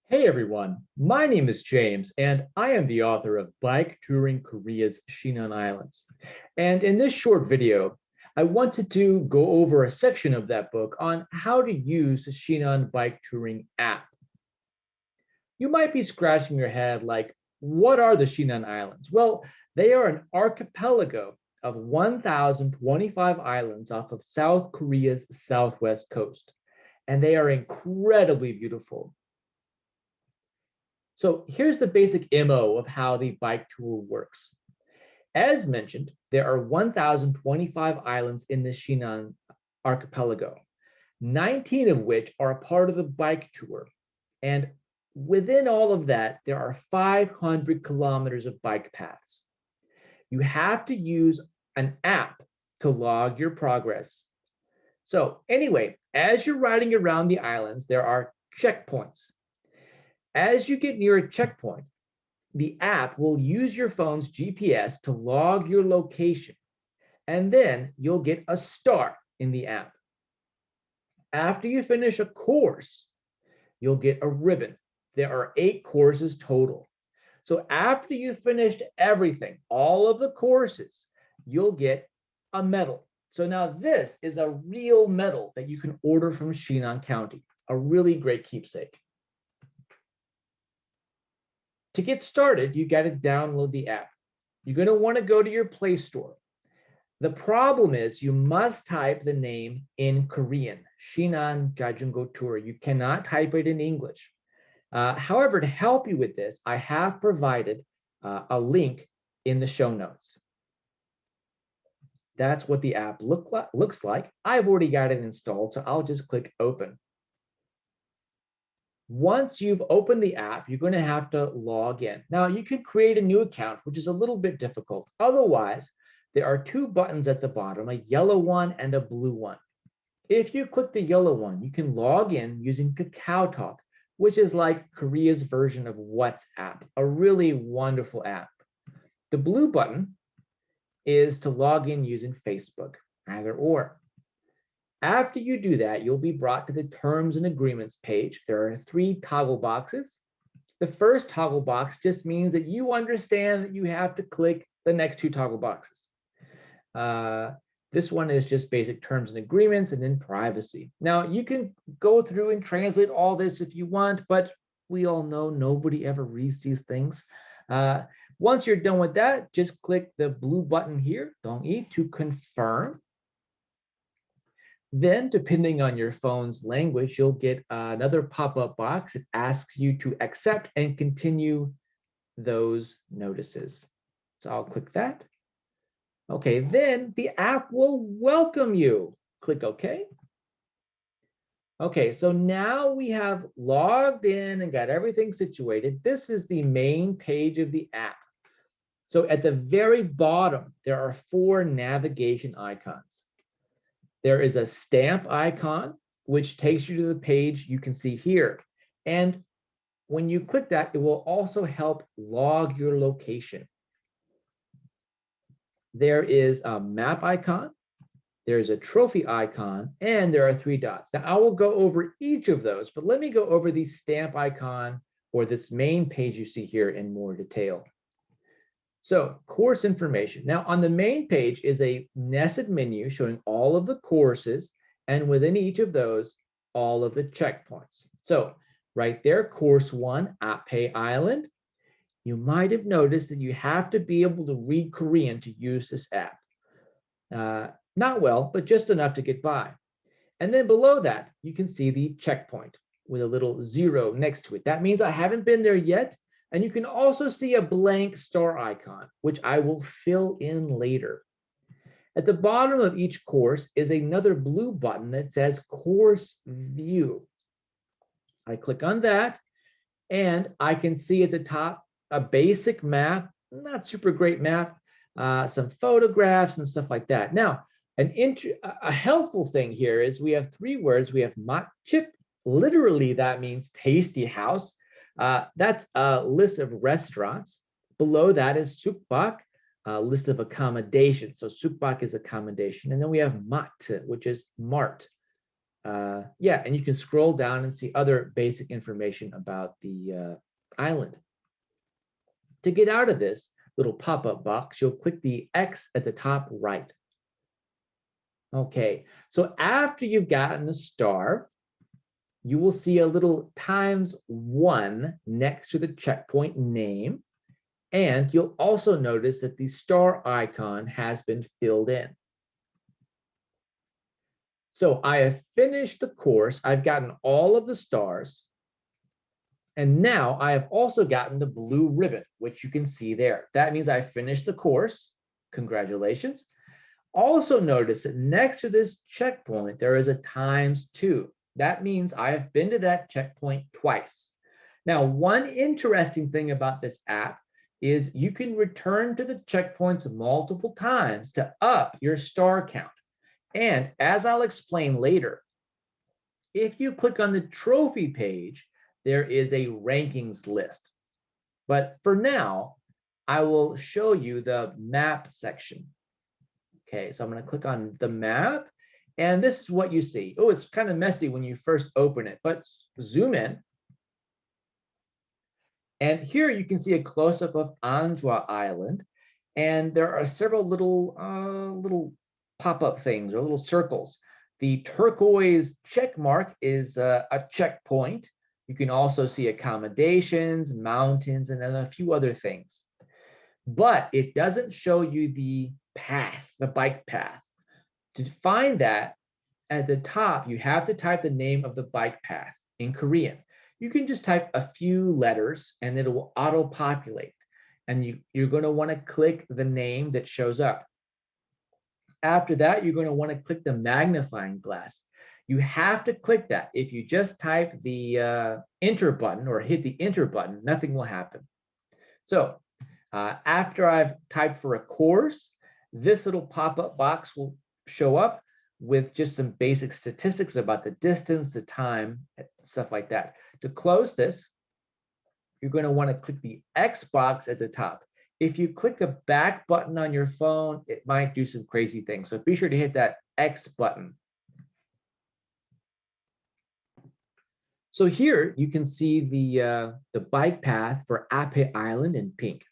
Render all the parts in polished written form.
Hey everyone, my name is James and I am the author of Bike Touring Korea's Shinan Islands. And in this short video, I wanted to go over a section of that book on how to use the Shinan Bike Touring app. You might be scratching your head like, what are the Shinan Islands? Well, they are an archipelago of 1,025 islands off of South Korea's southwest coast. And they are incredibly beautiful. So here's the basic MO of how the bike tour works. As mentioned, there are 1,025 islands in the Shinan archipelago, 19 of which are a part of the bike tour. And within all of that, there are 500 kilometers of bike paths. You have to use an app to log your progress. So anyway, as you're riding around the islands, there are checkpoints. As you get near a checkpoint, the app will use your phone's GPS to log your location, and then you'll get a star in the app. After you finish a course, you'll get a ribbon. There are 8 courses total. So after you've finished everything, all of the courses, you'll get a medal. So now this is a real medal that you can order from Shinan County, a really great keepsake. To get started, you got to download the app. You're going to want to go to your Play Store. The problem is you must type the name in Korean, Shinan Jajungo Tour. You cannot type it in English. However, to help you with this, I have provided a link in the show notes. That's what the app looks like. I've already got it installed, so I'll just click open. Once you've opened the app, you're going to have to log in. Now, you can create a new account, which is a little bit difficult. Otherwise, there are 2 buttons at the bottom, a yellow one and a blue one. If you click the yellow one, you can log in using KakaoTalk, which is like Korea's version of WhatsApp, a really wonderful app. The blue button is to log in using Facebook, either or. After you do that, you'll be brought to the terms and agreements page. There are 3 toggle boxes. The first toggle box just means that you understand that you have to click the next 2 toggle boxes. This one is just basic terms and agreements and then privacy. Now, you can go through and translate all this if you want, but we all know nobody ever reads these things. Once you're done with that, just click the blue button here, 동의, to confirm. Then, depending on your phone's language, you'll get another pop-up box. It asks you to accept and continue those notices. So I'll click that. Okay, then the app will welcome you. Click OK. Okay, so now we have logged in and got everything situated. This is the main page of the app. So at the very bottom, there are 4 navigation icons. There is a stamp icon, which takes you to the page you can see here. And when you click that, it will also help log your location. There is a map icon, there's a trophy icon, and there are 3 dots. Now, I will go over each of those, but let me go over the stamp icon or this main page you see here in more detail. So, course information. Now, on the main page is a nested menu showing all of the courses, and within each of those, all of the checkpoints. So, right there, course 1, Ape Island. You might have noticed that you have to be able to read Korean to use this app. Not well, but just enough to get by. And then below that, you can see the checkpoint with a little 0 next to it. That means I haven't been there yet. And you can also see a blank star icon, which I will fill in later. At the bottom of each course is another blue button that says Course View. I click on that, and I can see at the top a basic map, not super great map, some photographs and stuff like that. Now, a helpful thing here is we have 3 words. We have matchip, literally that means tasty house. That's a list of restaurants. Below that is sukbak, a list of accommodations. So sukbak is accommodation. And then we have mat, which is mart. Yeah, and you can scroll down and see other basic information about the island. To get out of this little pop-up box, you'll click the X at the top right. Okay, so after you've gotten a star, you will see a little ×1 next to the checkpoint name. And you'll also notice that the star icon has been filled in. So I have finished the course. I've gotten all of the stars. And now I have also gotten the blue ribbon, which you can see there. That means I finished the course. Congratulations. Also notice that next to this checkpoint, there is a ×2. That means I have been to that checkpoint twice. Now, one interesting thing about this app is you can return to the checkpoints multiple times to up your star count. And as I'll explain later, if you click on the trophy page, there is a rankings list. But for now, I will show you the map section. Okay, so I'm going to click on the map, and this is what you see. Oh, it's kind of messy when you first open it, but zoom in. And here you can see a close-up of Anjwa Island, and there are several little pop-up things or little circles. The turquoise check mark is a checkpoint. You can also see accommodations, mountains, and then a few other things. But it doesn't show you the path, the bike path. To find that, at the top, you have to type the name of the bike path in Korean. You can just type a few letters and it will auto-populate. And you're going to want to click the name that shows up. After that, you're going to want to click the magnifying glass. You have to click that. If you just type the enter button or hit the enter button, nothing will happen. So after I've typed for a course, this little pop-up box will show up with just some basic statistics about the distance, the time, stuff like that. To close this, you're going to want to click the X box at the top. If you click the back button on your phone, it might do some crazy things. So be sure to hit that X button. So here you can see the bike path for Ape Island in pink.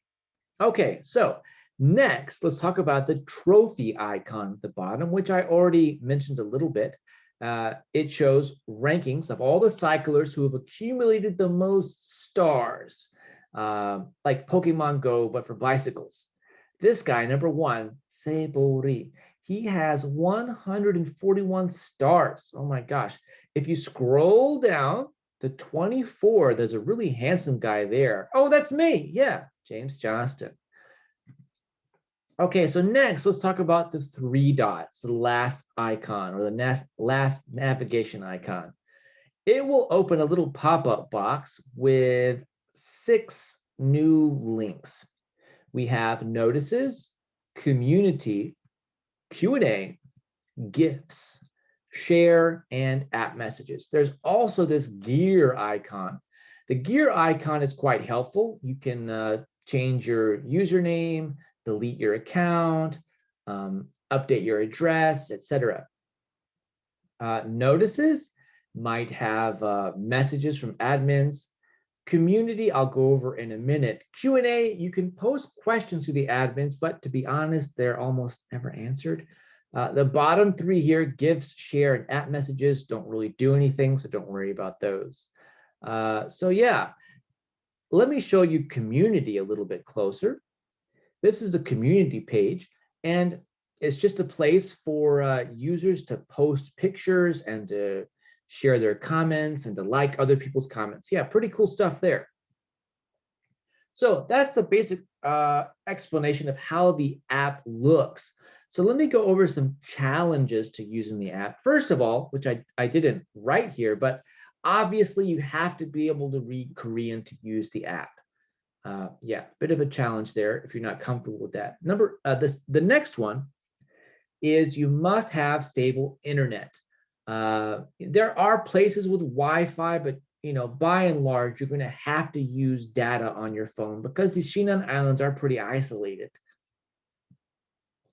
Okay, so next, let's talk about the trophy icon at the bottom, which I already mentioned a little bit. It shows rankings of all the cyclers who have accumulated the most stars, like Pokemon Go, but for bicycles. This guy, number 1, Sebori, he has 141 stars. Oh my gosh. If you scroll down to 24, there's a really handsome guy there. Oh, that's me. Yeah, James Johnston. Okay, so next, let's talk about the 3 dots, the last icon or the last navigation icon. It will open a little pop-up box with 6 new links. We have notices, community, Q&A, gifts, share, and app messages. There's also this gear icon. The gear icon is quite helpful. You can change your username, delete your account, update your address, etc. Notices might have messages from admins. Community, I'll go over in a minute. Q&A, you can post questions to the admins, but to be honest, they're almost never answered. The bottom 3 here, gifts, share, and app messages, don't really do anything, so don't worry about those. So yeah, let me show you community a little bit closer. This is a community page, and it's just a place for users to post pictures and to share their comments and to like other people's comments. Yeah, pretty cool stuff there. So that's the basic explanation of how the app looks. So let me go over some challenges to using the app. First of all, which I didn't write here, but obviously you have to be able to read Korean to use the app. Yeah, bit of a challenge there if you're not comfortable with that. The next one is you must have stable internet. There are places with Wi-Fi, but by and large, you're going to have to use data on your phone because the Shinan Islands are pretty isolated.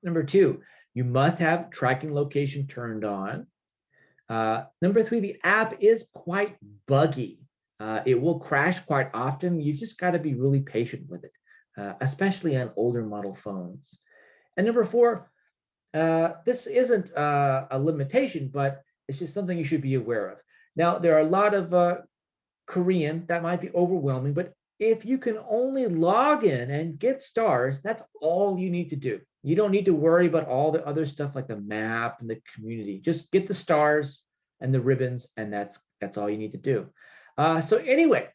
Number 2, you must have tracking location turned on. Number three, the app is quite buggy. It will crash quite often. You've just got to be really patient with it, especially on older model phones. And number four, this isn't a limitation, but it's just something you should be aware of. Now, there are a lot of Korean that might be overwhelming, but if you can only log in and get stars, that's all you need to do. You don't need to worry about all the other stuff like the map and the community. Just get the stars and the ribbons, and that's all you need to do. So anyway,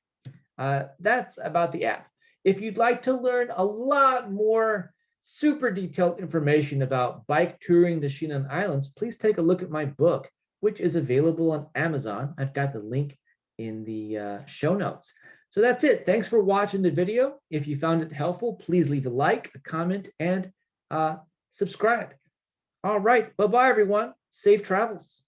that's about the app. If you'd like to learn a lot more super detailed information about bike touring the Shinan Islands, please take a look at my book, which is available on Amazon. I've got the link in the show notes. So that's it. Thanks for watching the video. If you found it helpful, please leave a like, a comment, and subscribe. All right. Bye-bye, everyone. Safe travels.